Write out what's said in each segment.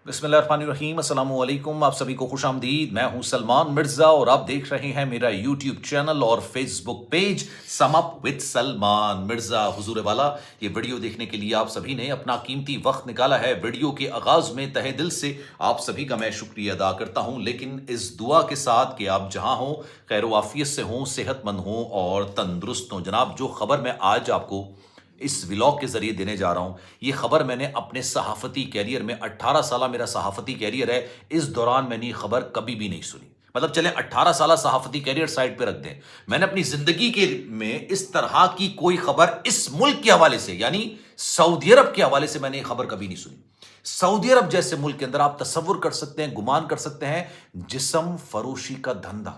बिस्मिल्लाहिर्रहमानिर्रहीम, अस्सलाम वालेकुम। आप सभी को खुश आमदीद। मैं हूं सलमान मिर्ज़ा और आप देख रहे हैं मेरा यूट्यूब चैनल और Facebook page sum up with Salman Mirza. हुजूर वाला, ये वीडियो देखने के लिए आप सभी ने अपना कीमती वक्त निकाला है। वीडियो के आगाज़ में तहे दिल से आप सभी का मैं शुक्रिया अदा करता हूं, लेकिन इस दुआ के साथ कि आप जहां हों खैर वाफियत से हों, सेहतमंद हों और तंदुरुस्त हों। जनाब, जो खबर मैं आज आपको इस व्लॉग के जरिए देने जा रहा हूं, ये खबर मैंने अपने सहाफ़ती कैरियर में 18 साल मेरा सहाफ़ती कैरियर है, इस दौरान मैंने ये खबर कभी भी नहीं सुनी। मतलब चलें 18 साल सहाफ़ती कैरियर साइड पे रख दें, मैंने अपनी जिंदगी के में इस तरह की कोई खबर इस मुल्क के हवाले से यानी सऊदी अरब के हवाले से मैंने ये खबर कभी नहीं सुनी। सऊदी अरब जैसे मुल्क के अंदर आप तसव्वुर कर सकते हैं, गुमान कर सकते हैं, जिस्म फरोशी का धंधा।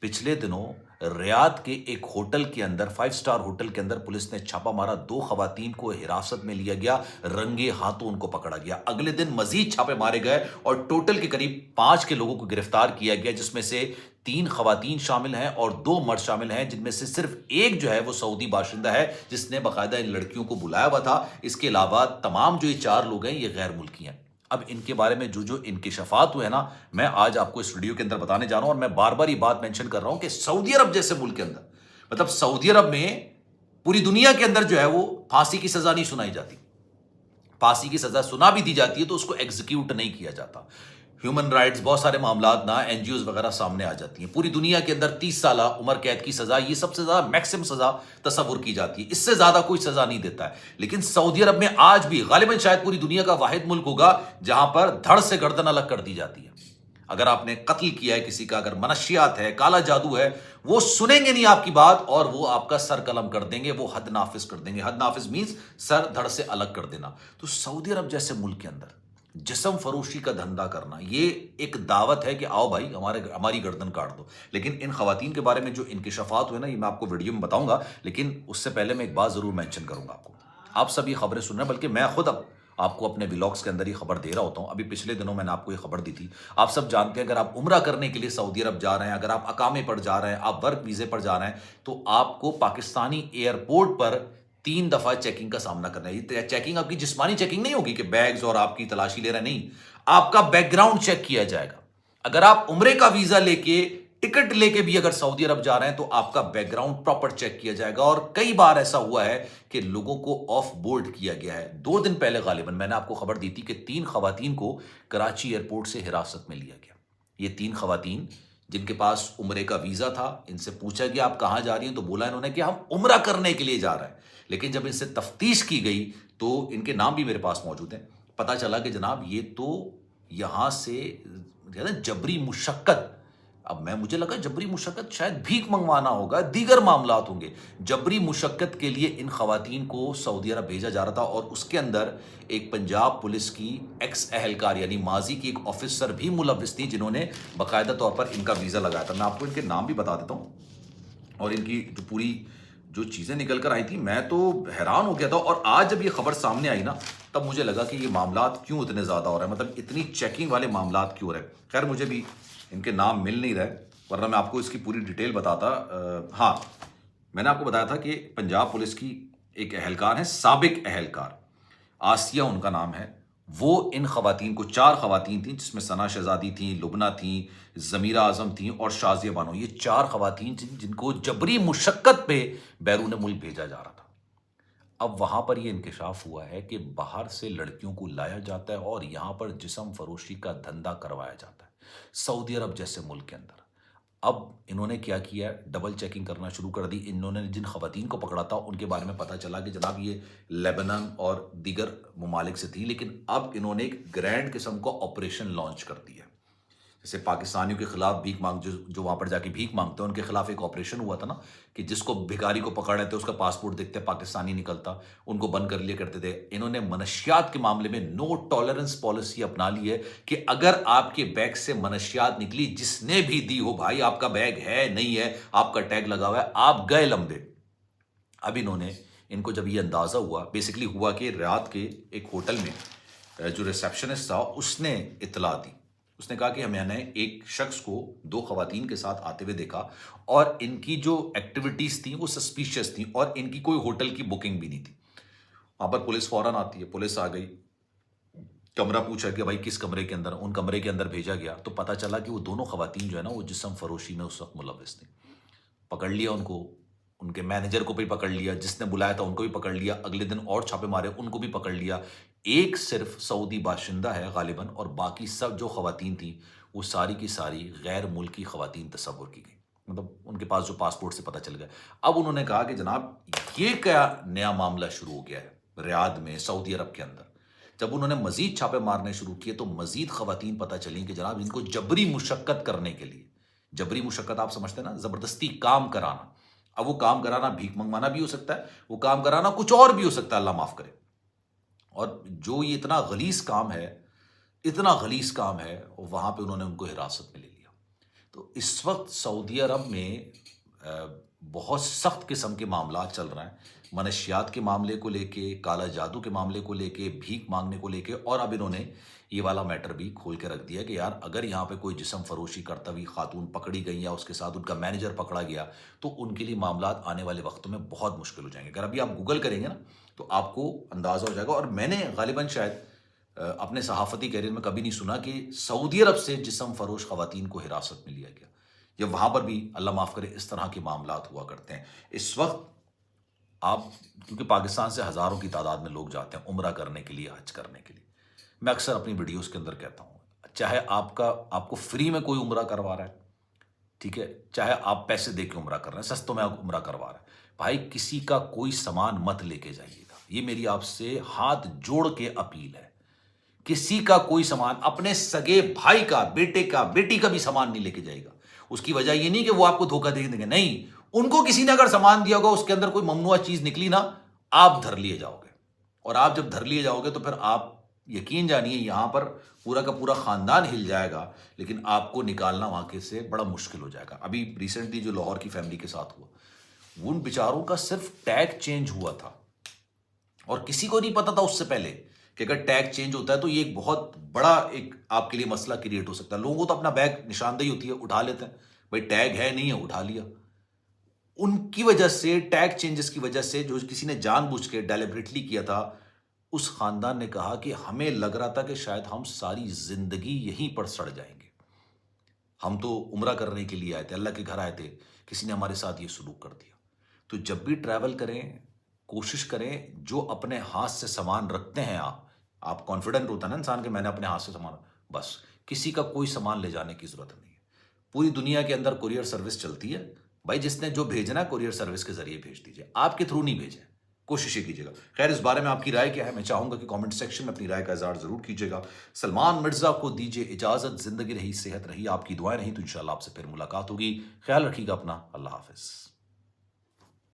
पिछले दिनों रियाद के एक होटल के अंदर, 5 स्टार होटल के अंदर पुलिस ने छापा मारा। 2 खवातीन को हिरासत में लिया गया, रंगे हाथों उनको पकड़ा गया। अगले दिन मजीद छापे मारे गए और टोटल के करीब 5 के लोगों को गिरफ्तार किया गया, जिसमें से 3 खवातीन शामिल हैं और 2 मर्द शामिल हैं, जिनमें से सिर्फ एक जो है वो सऊदी बाशिंदा है, जिसने बाकायदा इन लड़कियों को बुलाया हुआ था। इसके अलावा तमाम जो ये 4 लोग हैं ये गैर मुल्की हैं। अब इनके बारे में जो जो इंकिशाफात हुए ना, मैं आज आपको इस वीडियो के अंदर बताने जा रहा हूं। और मैं बार बार ये बात मेंशन कर रहा हूं कि सऊदी अरब जैसे मुल्क के अंदर, मतलब सऊदी अरब में पूरी दुनिया के अंदर जो है वो फांसी की सजा नहीं सुनाई जाती। फांसी की सजा सुना भी दी जाती है तो उसको एग्जीक्यूट नहीं किया जाता। ह्यूमन राइट्स, बहुत सारे मामला ना एनजीओज वगैरह सामने आ जाती हैं। पूरी दुनिया के अंदर 30 साल उम्र कैद की सजा, ये सबसे ज्यादा मैक्सिमम सजा तस्वुर की जाती है। इससे ज्यादा कोई सजा नहीं देता है। लेकिन सऊदी अरब में आज भी गालिबन शायद पूरी दुनिया का वाहिद मुल्क होगा जहां पर धड़ से गर्दन अलग कर दी जाती है। अगर आपने कत्ल किया है किसी का, अगर मनशियात है, काला जादू है, वो सुनेंगे नहीं आपकी बात और वो आपका सर कलम कर देंगे, वो हद नाफिज कर देंगे। हद नाफिज मीन्स सर धड़ से अलग कर देना। तो सऊदी अरब जैसे मुल्क के अंदर जिस्म फरोशी का धंधा करना, ये एक दावत है कि आओ भाई हमारी गर्दन काट दो। लेकिन इन खवातीन के बारे में जो इंकिशाफात हुए ना, ये मैं आपको वीडियो में बताऊंगा, लेकिन उससे पहले मैं एक बात जरूर मेंशन करूंगा आपको। आप सब ये खबरें सुन रहे हैं, बल्कि मैं खुद अब आपको अपने व्लॉग्स के अंदर ये खबर दे रहा होता हूं। अभी पिछले दिनों मैंने आपको ये खबर दी थी। आप सब जानते हैं, अगर आप उम्रा करने के लिए सऊदी अरब जा रहे हैं, अगर आप अकामे पर जा रहे हैं, आप वर्क वीजे पर जा रहे हैं, तो आपको पाकिस्तानी एयरपोर्ट पर 3 दफा चेकिंग का सामना करना है। ये चेकिंग आपकी जिस्मानी चेकिंग नहीं होगी कि बैग्स और आपकी तलाशी ले रहे हैं, नहीं, आपका बैकग्राउंड चेक किया जाएगा। अगर आप उम्रे का वीजा लेके, टिकट लेके भी अगर सऊदी अरब जा रहे हैं तो आपका बैकग्राउंड प्रॉपर चेक किया जाएगा। और कई बार ऐसा हुआ है कि लोगों को ऑफ बोर्ड किया गया है। 2 दिन पहले गालिबन मैंने आपको खबर दी थी कि 3 खवातीन को कराची एयरपोर्ट से हिरासत में लिया गया। ये 3 खवातीन जिनके पास उम्रे का वीजा था, इनसे पूछा गया आप कहां जा रही हैं, तो बोला इन्होंने कि हम उम्रा करने के लिए जा रहे हैं। लेकिन जब इनसे तफ्तीश की गई तो इनके नाम भी मेरे पास मौजूद हैं। पता चला कि जनाब ये तो यहां से जबरी मुशक्कत, अब मुझे लगा जबरी मुशक्कत शायद भीख मंगवाना होगा, दीगर मामलात होंगे। जबरी मुशक्कत के लिए इन खवातीन को सऊदी अरब भेजा जा रहा था और उसके अंदर एक पंजाब पुलिस की एक्स अहलकार यानी माजी की एक ऑफिसर भी मुलविस थी, जिन्होंने बाकायदा तौर पर इनका वीजा लगाया था। मैं आपको इनके नाम भी बता देता हूं और इनकी जो पूरी जो चीजें निकल कर आई थी, मैं तो हैरान हो गया था। और आज जब ये खबर सामने आई ना, तब मुझे लगा कि ये मामलात क्यों इतने ज्यादा हो रहे हैं, मतलब इतनी चेकिंग वाले मामलात क्यों हो रहे हैं। खैर, मुझे भी इनके नाम मिल नहीं रहे, वरना मैं आपको इसकी पूरी डिटेल बताता। हाँ, मैंने आपको बताया था कि पंजाब पुलिस की एक अहलकार है, साबिक अहलकार, आसिया उनका नाम है। वो इन खवातीन को, 4 खवातीन थी, जिसमें सना शहजादी थी, लुबना थी, जमीरा आजम थी और शाजिया बानो। ये 4 खवातीन जिनको जबरी मुशक्कत पे बैरून मुल्क भेजा जा रहा था। अब वहां पर यह इंकशाफ हुआ है कि बाहर से लड़कियों को लाया जाता है और यहां पर जिस्म फरोशी का धंधा करवाया जाता है सऊदी अरब जैसे मुल्क के अंदर। अब इन्होंने क्या किया, डबल चेकिंग करना शुरू कर दी। इन्होंने जिन खवातीन को पकड़ा था उनके बारे में पता चला कि जनाब ये लेबनान और दीगर ममालिक से थी, लेकिन अब इन्होंने एक ग्रैंड किस्म का ऑपरेशन लॉन्च कर दिया। जैसे पाकिस्तानियों के खिलाफ भीख मांग, जो वहां पर जाके भीख मांगते हैं, उनके खिलाफ एक ऑपरेशन हुआ था ना, कि जिसको भिखारी को पकड़ रहे थे उसका पासपोर्ट देखते पाकिस्तानी निकलता, उनको बंद कर लिया करते थे। इन्होंने मनशियात के मामले में नो टॉलरेंस पॉलिसी अपना ली है कि अगर आपके बैग से मनशियात निकली, जिसने भी दी हो भाई, आपका बैग है नहीं है, आपका टैग लगा हुआ है, आप गए लंबे। अब इनको जब ये अंदाजा हुआ, बेसिकली हुआ कि रात के एक होटल में जो रिसेप्शनिस्ट था उसने इतला दी। उसने कहा कि मैंने एक शख्स को 2 खवातीन के साथ आते हुए देखा और इनकी जो एक्टिविटीज थी वो सस्पिशियस थी और इनकी कोई होटल की बुकिंग भी नहीं थी। वहां पर पुलिस फौरन आती है, पुलिस आ गई, کمرہ پوچھا کہ بھائی کس کمرے کے اندر، ان کمرے کے اندر بھیجا گیا تو پتہ چلا کہ وہ دونوں خواتین جو ہے نا وہ جسم فروشی میں اس وقت ملوث تھیں. پکڑ لیا ان کو، ان کے مینیجر کو بھی پکڑ لیا، جس نے بلایا تھا ان کو بھی پکڑ لیا، اگلے دن اور چھاپے مارے ان کو بھی پکڑ لیا. ایک صرف سعودی باشندہ ہے غالباً، اور باقی سب جو خواتین تھیں وہ ساری کی ساری غیر ملکی خواتین تصور کی گئی، مطلب ان کے پاس جو پاسپورٹ سے پتہ چل گیا. اب انہوں نے کہا کہ جناب یہ کیا نیا معاملہ شروع ہو گیا ہے ریاض میں، سعودی عرب کے اندر. جب انہوں نے مزید چھاپے مارنے شروع کیے تو مزید خواتین پتہ چلیں کہ جناب ان کو جبری مشقت کرنے کے لیے، جبری مشقت آپ سمجھتے ہیں نا، زبردستی کام کرانا. اب وہ کام کرانا بھیک منگوانا بھی ہو سکتا ہے، وہ کام کرانا کچھ اور بھی ہو سکتا ہے، اللہ معاف کرے. اور جو یہ اتنا غلیظ کام ہے، اتنا غلیظ کام ہے، وہاں پہ انہوں نے ان کو حراست میں لے لیا. تو اس وقت سعودی عرب میں بہت سخت قسم کے معاملات چل رہے ہیں، منشیات کے معاملے کو لے کے، کالا جادو کے معاملے کو لے کے، بھیک مانگنے کو لے کے، اور اب انہوں نے یہ والا میٹر بھی کھول کے رکھ دیا کہ یار اگر یہاں پہ کوئی جسم فروشی کرتا ہوئی خاتون پکڑی گئی یا اس کے ساتھ ان کا مینیجر پکڑا گیا تو ان کے لیے معاملات آنے والے وقتوں میں بہت مشکل ہو جائیں گے. اگر ابھی آپ گوگل کریں گے نا تو آپ کو اندازہ ہو جائے گا. اور میں نے غالباً شاید اپنے صحافتی کیریئر میں کبھی نہیں سنا کہ سعودی عرب سے جسم فروش خواتین کو حراست میں لیا گیا، یا وہاں پر بھی اللہ معاف کرے اس طرح کے معاملات ہوا کرتے ہیں. اس وقت آپ کیونکہ پاکستان سے ہزاروں کی تعداد میں لوگ جاتے ہیں عمرہ کرنے کے لیے، حج کرنے کے لیے. میں اکثر اپنی ویڈیوز کے اندر کہتا ہوں چاہے آپ کو فری میں کوئی عمرہ کروا رہا ہے، ٹھیک ہے، چاہے آپ پیسے دے کے عمرہ کر رہے ہیں، سستوں میں آپ عمرہ کروا رہے ہیں، بھائی کسی کا کوئی سامان مت لے کے جائیے گا. یہ میری آپ سے ہاتھ جوڑ کے اپیل ہے. کسی کا کوئی سامان، اپنے سگے بھائی کا، بیٹے کا، بیٹی کا بھی سامان نہیں لے کے جائے گا. اس کی وجہ یہ نہیں کہ وہ آپ کو دھوکہ دے دیں گے، نہیں، ان کو کسی نے اگر سامان دیا ہوگا اس کے اندر کوئی ممنوع چیز نکلی نا، آپ دھر لیے جاؤ گے. اور آپ جب دھر لیے جاؤ گے تو پھر آپ یقین جانیے یہاں پر پورا کا پورا خاندان ہل جائے گا، لیکن آپ کو نکالنا وہاں کے سے بڑا مشکل ہو جائے گا. ابھی ریسنٹلی جو لاہور کی فیملی کے ساتھ ہوا، ان بیچاروں کا صرف ٹیگ چینج ہوا تھا، اور کسی کو نہیں پتا تھا اس سے پہلے کہ اگر ٹیگ چینج ہوتا ہے تو یہ ایک بہت بڑا ایک آپ کے لیے مسئلہ کریٹ ہو سکتا ہے. لوگوں کو تو اپنا بیگ نشاندہی ہوتی ہے، اٹھا لیتے ہیں، بھائی ٹیگ ہے نہیں ہے، اٹھا لیا. ان کی وجہ سے، ٹیگ چینجز کی وجہ سے، جو کسی نے جان بوجھ کے ڈیلیبریٹلی کیا تھا، اس خاندان نے کہا کہ ہمیں لگ رہا تھا کہ شاید ہم ساری زندگی یہیں پر سڑ جائیں گے. ہم تو عمرہ کرنے کے لیے آئے تھے، اللہ کے گھر آئے تھے، کسی نے ہمارے ساتھ یہ سلوک کر دیا. تو جب بھی ٹریول کریں کوشش کریں جو اپنے ہاتھ سے سامان رکھتے ہیں، آپ کانفیڈنٹ ہوتا ہے نا انسان کہ میں نے اپنے ہاتھ سے سامان، بس کسی کا کوئی سامان لے جانے کی ضرورت نہیں ہے. پوری دنیا کے اندر کوریئر سروس چلتی ہے، بھائی جس نے جو بھیجنا ہے کوریئر سروس کے ذریعے بھیج دیجیے، آپ کے تھرو نہیں بھیجیں، کوشش یہ کیجیے گا. خیر اس بارے میں آپ کی رائے کیا ہے؟ میں چاہوں گا کہ کامنٹ سیکشن میں اپنی رائے کا اظہار ضرور کیجیے گا. سلمان مرزا کو دیجیے اجازت. زندگی رہی، صحت رہی، آپ کی دعائیں رہی تو انشاءاللہ آپ سے پھر ملاقات ہوگی. خیال رکھیے گا اپنا. اللہ حافظ.